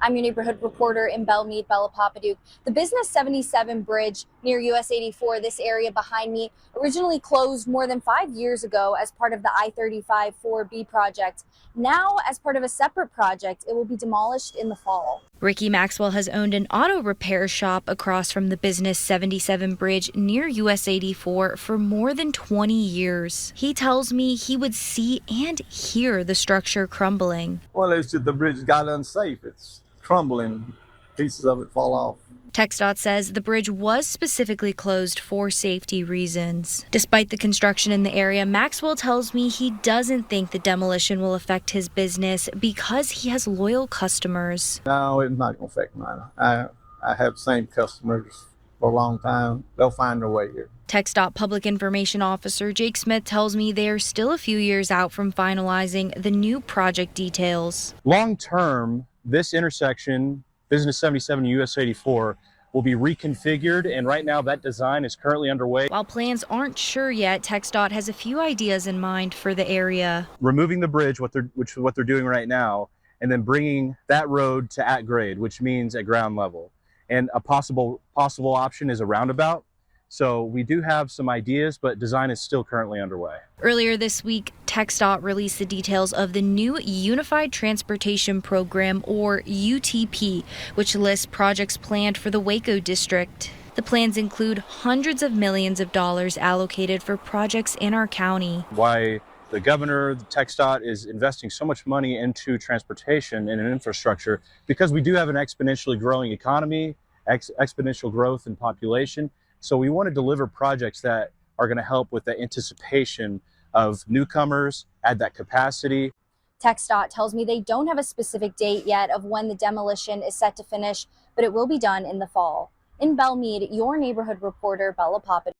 I'm your neighborhood reporter in Belmead, Bella Papaduke. The Business 77 bridge near US 84, this area behind me, originally closed more than 5 years ago as part of the I-35 4B project. Now, as part of a separate project, it will be demolished in the fall. Ricky Maxwell has owned an auto repair shop across from the Business 77 bridge near US 84 for more than 20 years. He tells me he would see and hear the structure crumbling. Well, it's just the bridge got unsafe. It's crumbling. Pieces of it fall off. TxDOT says the bridge was specifically closed for safety reasons. Despite the construction in the area, Maxwell tells me he doesn't think the demolition will affect his business because he has loyal customers. No, it's not going to affect mine. I have the same customers for a long time. They'll find their way here. TxDOT Public Information Officer Jake Smith tells me they are still a few years out from finalizing the new project details. Long term, this intersection, Business 77 US 84, will be reconfigured, and right now that design is currently underway. While plans aren't sure yet, TxDOT has a few ideas in mind for the area. Removing the bridge, which is what they're doing right now, and then bringing that road to at grade, which means at ground level. And a possible option is a roundabout. So we do have some ideas, but design is still currently underway. Earlier this week, TxDOT released the details of the new Unified Transportation Program, or UTP, which lists projects planned for the Waco district. The plans include hundreds of millions of dollars allocated for projects in our county. Why the governor, the TxDOT, is investing so much money into transportation and infrastructure, because we do have an exponentially growing economy, exponential growth in population. So we want to deliver projects that are going to help with the anticipation of newcomers, add that capacity. TxDOT tells me they don't have a specific date yet of when the demolition is set to finish, but it will be done in the fall. In Belmead, your neighborhood reporter, Bella Papaduke.